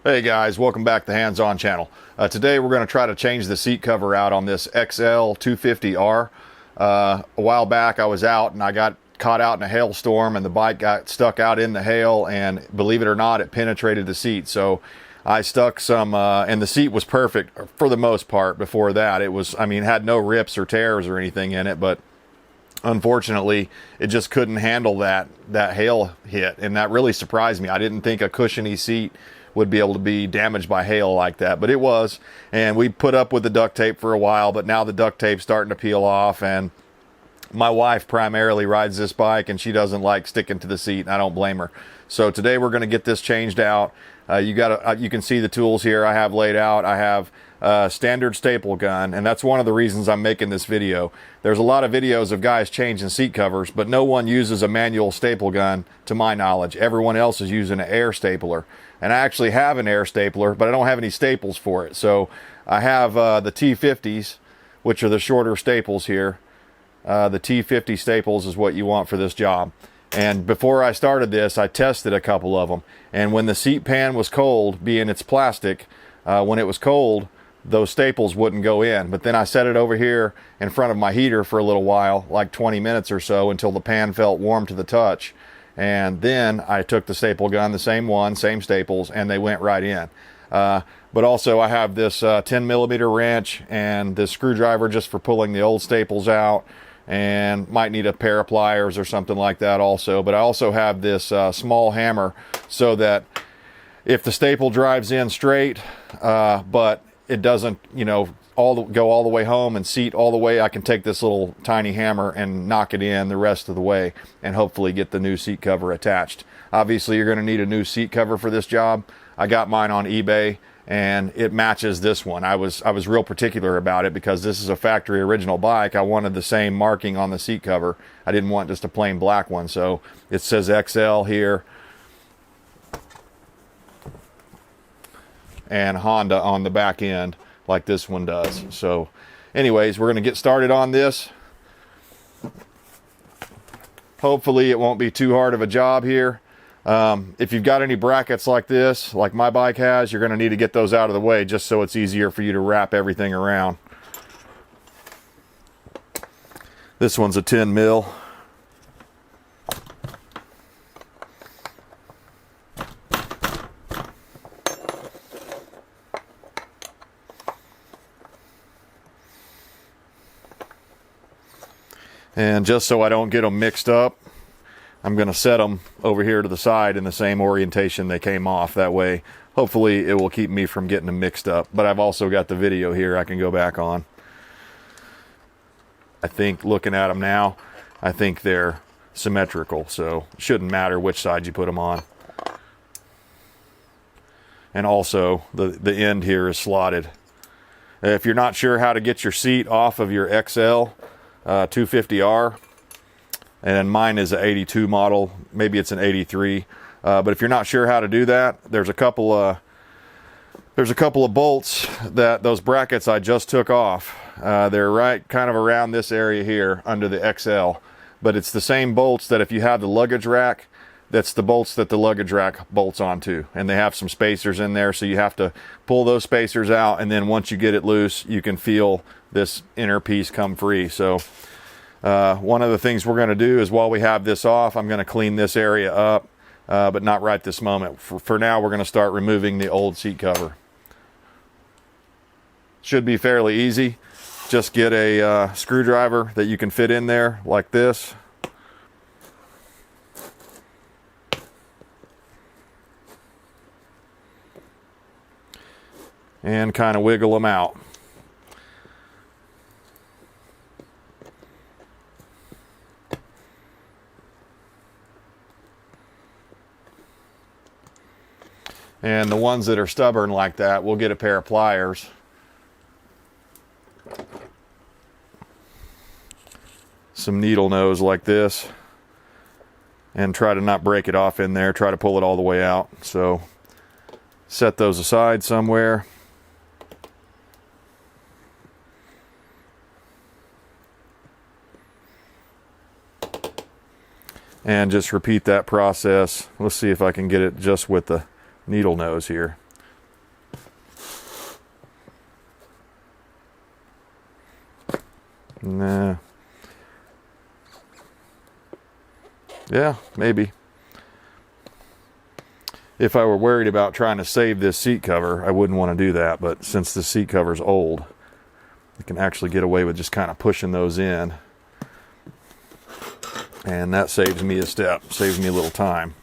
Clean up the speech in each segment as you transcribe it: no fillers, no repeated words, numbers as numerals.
Hey guys, welcome back to the Hands-On channel. Today we're going to try to change the seat cover out on this XL250R. A while back I was out and I got caught out in a hailstorm and the bike got stuck out in the hail, and believe it or not, it penetrated the seat. So I stuck some, and the seat was perfect for the most part before that. It was, it had no rips or tears or anything in it, but unfortunately it just couldn't handle that hail hit, and that really surprised me. I didn't think a cushiony seat would be able to be damaged by hail like that, but it was. And we put up with the duct tape for a while, but now the duct tape's starting to peel off, and my wife primarily rides this bike and she doesn't like sticking to the seat, and I don't blame her. So today we're going to get this changed out. You can see the tools here I have laid out. I have a standard staple gun, and that's one of the reasons I'm making this video. There's a lot of videos of guys changing seat covers, but no one uses a manual staple gun to my knowledge. Everyone else is using an air stapler, and I actually have an air stapler, but I don't have any staples for it. So I have the T50s, which are the shorter staples here. The T50 staples is what you want for this job. And before I started this, I tested a couple of them, and when the seat pan was cold, being it's plastic, when it was cold, those staples wouldn't go in. But then I set it over here in front of my heater for a little while, like 20 minutes or so, until the pan felt warm to the touch. And then I took the staple gun, the same one, same staples, and they went right in. But also I have this 10mm wrench and this screwdriver just for pulling the old staples out, and might need a pair of pliers or something like that also. But I also have this small hammer so that if the staple drives in straight, but it doesn't, go all the way home and seat all the way, I can take this little tiny hammer and knock it in the rest of the way and hopefully get the new seat cover attached. Obviously, you're going to need a new seat cover for this job. I got mine on eBay and it matches this one. I was real particular about it because this is a factory original bike. I wanted the same marking on the seat cover. I didn't want just a plain black one. So it says XL here and Honda on the back end, like this one does. So anyways, we're going to get started on this. Hopefully it won't be too hard of a job here. If you've got any brackets like this, like my bike has, you're going to need to get those out of the way just so it's easier for you to wrap everything around. This one's a 10 mil. And just so I don't get them mixed up, I'm going to set them over here to the side in the same orientation they came off. That way, hopefully it will keep me from getting them mixed up. But I've also got the video here I can go back on. I think looking at them now, I think they're symmetrical, so it shouldn't matter which side you put them on. And also, the end here is slotted. If you're not sure how to get your seat off of your XL 250R, and mine is an 82 model, maybe it's an 83, but if you're not sure how to do that, there's a couple of bolts, that those brackets I just took off. They're right kind of around this area here under the XL, but it's the same bolts that if you have the luggage rack, that's the bolts that the luggage rack bolts onto, and they have some spacers in there, so you have to pull those spacers out, and then once you get it loose, you can feel this inner piece come free. So one of the things we're going to do is, while we have this off, I'm going to clean this area up, but not right this moment. For now, we're going to start removing the old seat cover. Should be fairly easy. Just get a screwdriver that you can fit in there like this. And kind of wiggle them out. And the ones that are stubborn like that, we'll get a pair of pliers. Some needle nose like this. And try to not break it off in there. Try to pull it all the way out. So set those aside somewhere. And just repeat that process. Let's see if I can get it just with the needle nose here. Nah. Yeah, maybe. If I were worried about trying to save this seat cover, I wouldn't want to do that. But since the seat cover's old, I can actually get away with just kind of pushing those in. And that saves me a step, saves me a little time.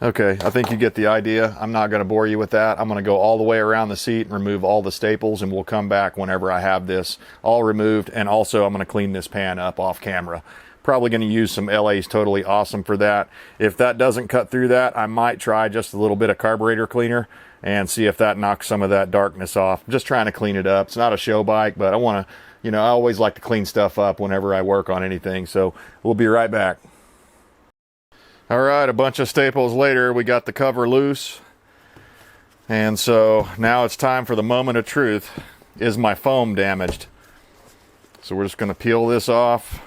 Okay, I think you get the idea. I'm not going to bore you with that. I'm going to go all the way around the seat and remove all the staples, and we'll come back whenever I have this all removed. And also, I'm going to clean this pan up off camera. Probably going to use some LA's Totally Awesome for that. If that doesn't cut through that, I might try just a little bit of carburetor cleaner and see if that knocks some of that darkness off. I'm just trying to clean it up. It's not a show bike, but I want to, you know, I always like to clean stuff up whenever I work on anything. So we'll be right back. All right, a bunch of staples later, we got the cover loose. And so now it's time for the moment of truth. Is my foam damaged? So we're just going to peel this off.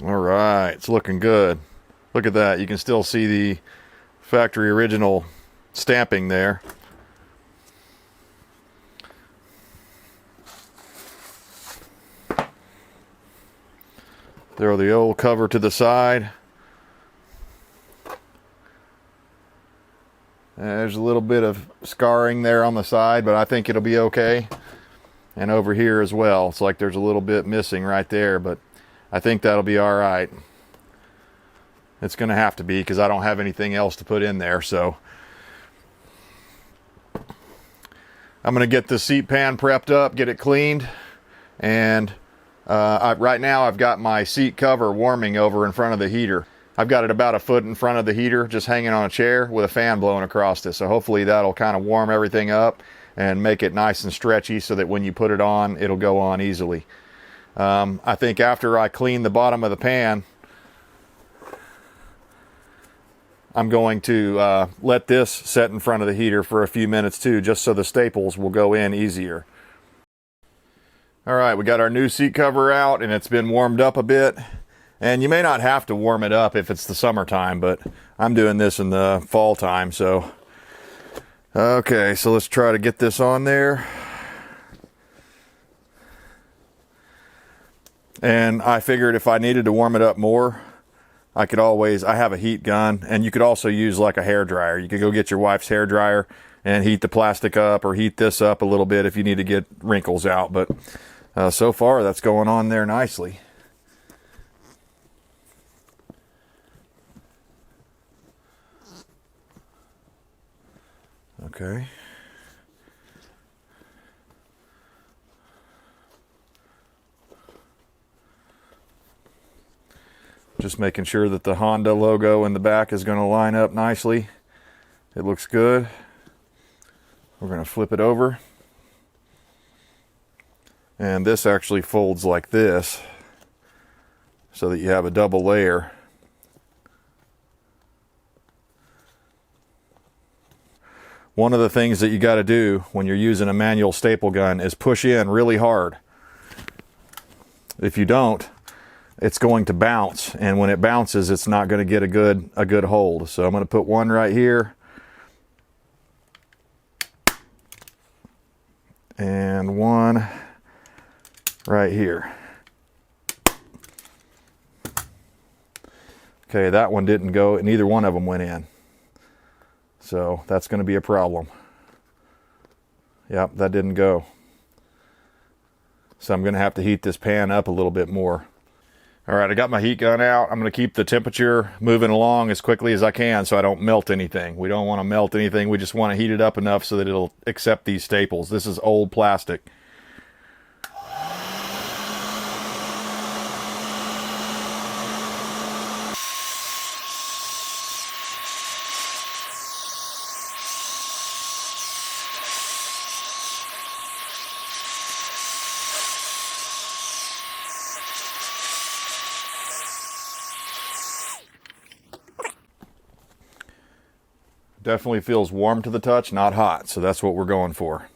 All right, it's looking good. Look at that. You can still see the factory original stamping there. Throw the old cover to the side. There's a little bit of scarring there on the side, but I think it'll be okay. And over here as well. It's like there's a little bit missing right there, but I think that'll be all right. It's going to have to be because I don't have anything else to put in there. So I'm going to get the seat pan prepped up, get it cleaned. And right now I've got my seat cover warming over in front of the heater. I've got it about a foot in front of the heater, just hanging on a chair with a fan blowing across it. So hopefully that'll kind of warm everything up and make it nice and stretchy so that when you put it on, it'll go on easily. I think after I clean the bottom of the pan, I'm going to let this set in front of the heater for a few minutes too, just so the staples will go in easier. All right, we got our new seat cover out and it's been warmed up a bit. And you may not have to warm it up if it's the summertime, but I'm doing this in the fall time, so. Okay, so let's try to get this on there. And I figured if I needed to warm it up more, I have a heat gun, and you could also use like a hair dryer. You could go get your wife's hair dryer and heat the plastic up or heat this up a little bit if you need to get wrinkles out. But so far, that's going on there nicely. Okay. Just making sure that the Honda logo in the back is going to line up nicely. It looks good. We're going to flip it over. And this actually folds like this so that you have a double layer. One of the things that you got to do when you're using a manual staple gun is push in really hard. If you don't, it's going to bounce, and when it bounces, it's not going to get a good hold. So I'm going to put one right here, and one right here. Okay, that one didn't go, and neither one of them went in. So that's going to be a problem. Yep, that didn't go. So I'm going to have to heat this pan up a little bit more. All right, I got my heat gun out. I'm going to keep the temperature moving along as quickly as I can so I don't melt anything. We don't want to melt anything. We just want to heat it up enough so that it'll accept these staples. This is old plastic. Definitely feels warm to the touch, not hot. So that's what we're going for.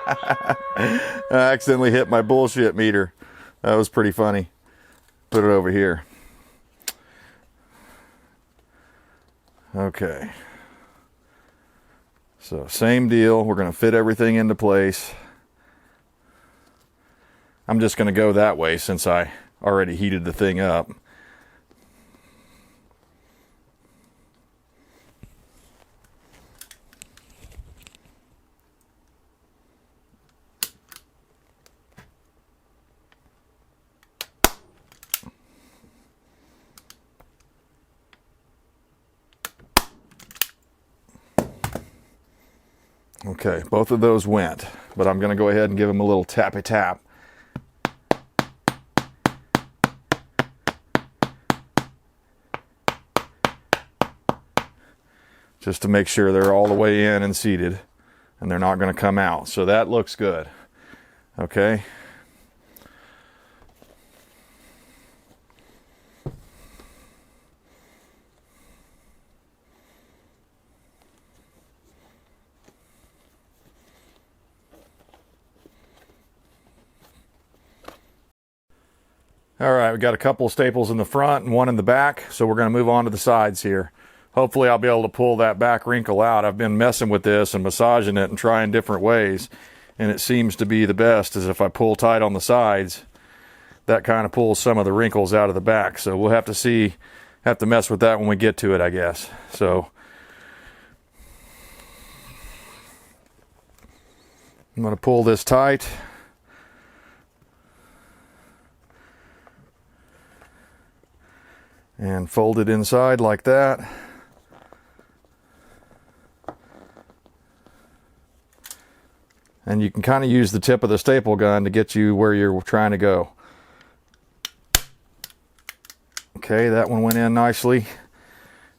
I accidentally hit my bullshit meter. That was pretty funny. Put it over here. Okay. So same deal. We're going to fit everything into place. I'm just going to go that way since I already heated the thing up. Okay, both of those went, but I'm going to go ahead and give them a little tappy tap. Just to make sure they're all the way in and seated and they're not going to come out. So that looks good. Okay. All right, we got a couple of staples in the front and one in the back, so we're going to move on to the sides here. Hopefully I'll be able to pull that back wrinkle out. I've been messing with this and massaging it and trying different ways, and it seems to be the best is if I pull tight on the sides, that kind of pulls some of the wrinkles out of the back. So we'll have to mess with that when we get to it, I guess. So I'm going to pull this tight. And fold it inside like that. And you can kind of use the tip of the staple gun to get you where you're trying to go. Okay, that one went in nicely.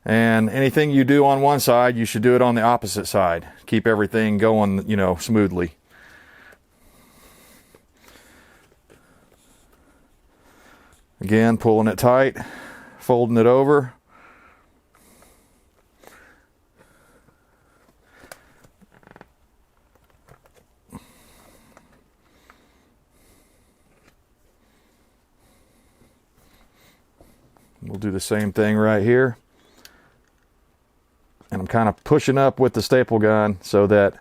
And anything you do on one side, you should do it on the opposite side. Keep everything going, you know, smoothly. Again, pulling it tight, folding it over. We'll do the same thing right here. And I'm kind of pushing up with the staple gun so that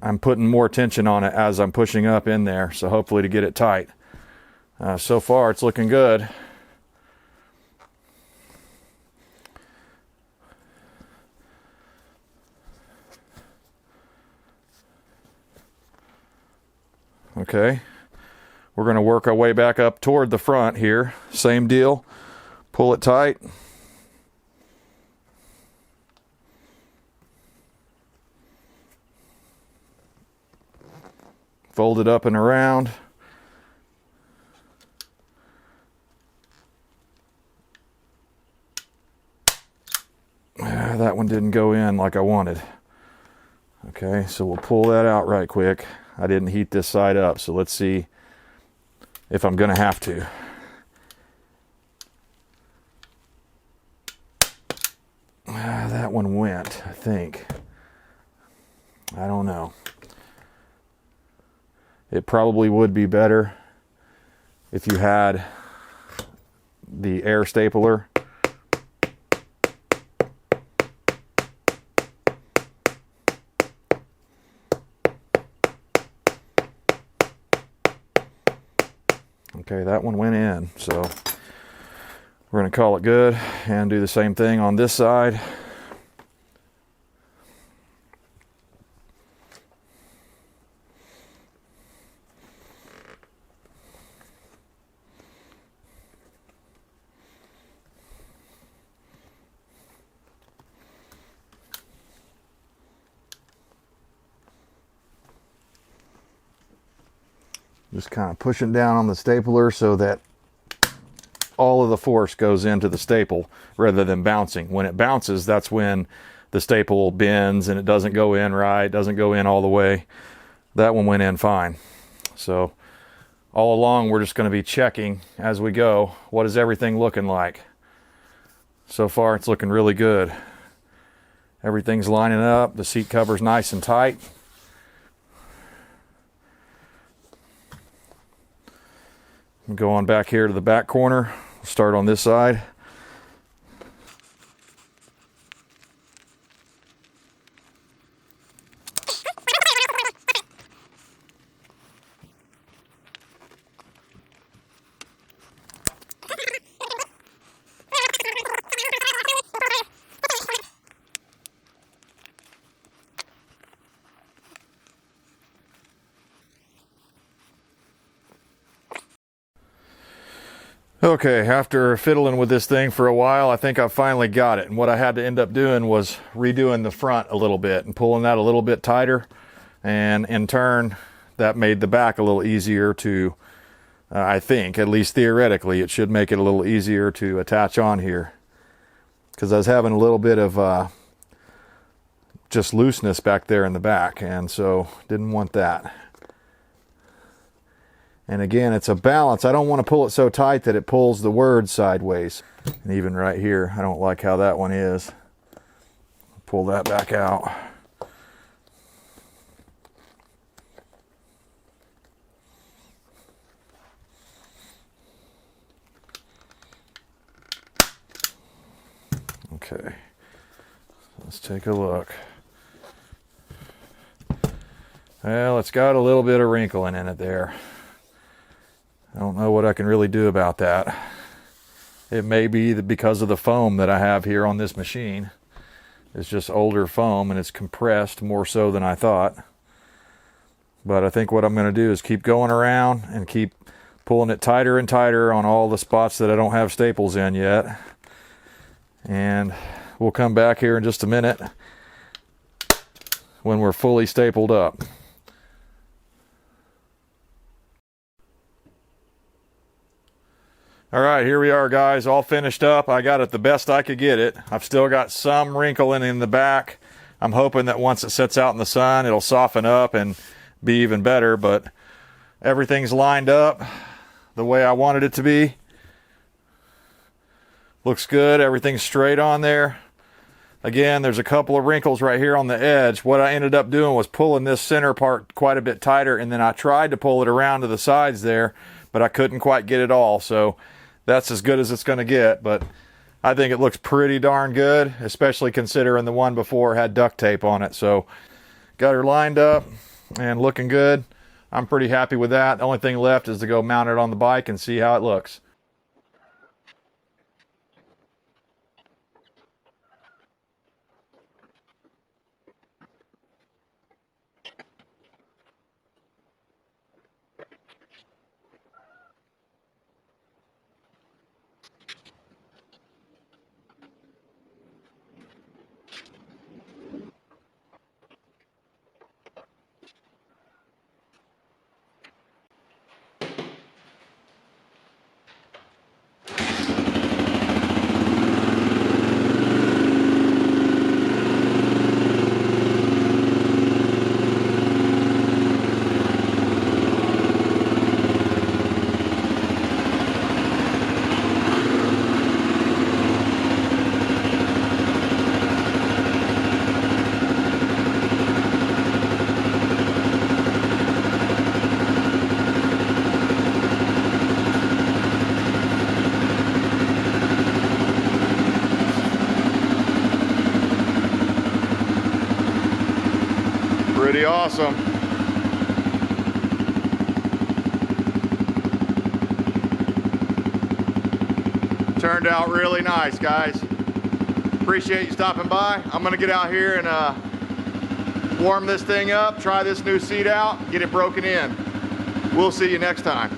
I'm putting more tension on it as I'm pushing up in there. So hopefully to get it tight. So far it's looking good. Okay. We're going to work our way back up toward the front here. Same deal. Pull it tight. Fold it up and around. That one didn't go in like I wanted. Okay, so we'll pull that out right quick. I didn't heat this side up, so let's see if I'm going to have to. That one went, I think. I don't know. It probably would be better if you had the air stapler. Okay, that one went in, so we're going to call it good and do the same thing on this side. Just kind of pushing down on the stapler so that all of the force goes into the staple rather than bouncing. When it bounces, that's when the staple bends and it doesn't go in right, doesn't go in all the way. That one went in fine. So all along we're just going to be checking as we go. What is everything looking like? So far it's looking really good. Everything's lining up. The seat cover's nice and tight. Go on back here to the back corner. Start on this side. Okay, after fiddling with this thing for a while, I think I finally got it. And what I had to end up doing was redoing the front a little bit and pulling that a little bit tighter. And in turn, that made the back a little easier to, I think, at least theoretically, it should make it a little easier to attach on here. Because I was having a little bit of just looseness back there in the back, and so didn't want that. And again, it's a balance. I don't want to pull it so tight that it pulls the words sideways. And even right here, I don't like how that one is. Pull that back out. Okay, let's take a look. Well, it's got a little bit of wrinkling in it there. I don't know what I can really do about that. It may be that because of the foam that I have here on this machine. It's just older foam and it's compressed more so than I thought. But I think what I'm going to do is keep going around and keep pulling it tighter and tighter on all the spots that I don't have staples in yet. And we'll come back here in just a minute when we're fully stapled up. All right, here we are, guys, all finished up. I got it the best I could get it. I've still got some wrinkling in the back. I'm hoping that once it sets out in the sun, it'll soften up and be even better, but everything's lined up the way I wanted it to be. Looks good. Everything's straight on there. Again, there's a couple of wrinkles right here on the edge. What I ended up doing was pulling this center part quite a bit tighter, and then I tried to pull it around to the sides there, but I couldn't quite get it all. So that's as good as it's going to get, but I think it looks pretty darn good, especially considering the one before had duct tape on it. So got her lined up and looking good. I'm pretty happy with that. The only thing left is to go mount it on the bike and see how it looks. Pretty awesome. Turned out really nice, guys. Appreciate you stopping by. I'm gonna get out here and warm this thing up, try this new seat out, get it broken in. We'll see you next time.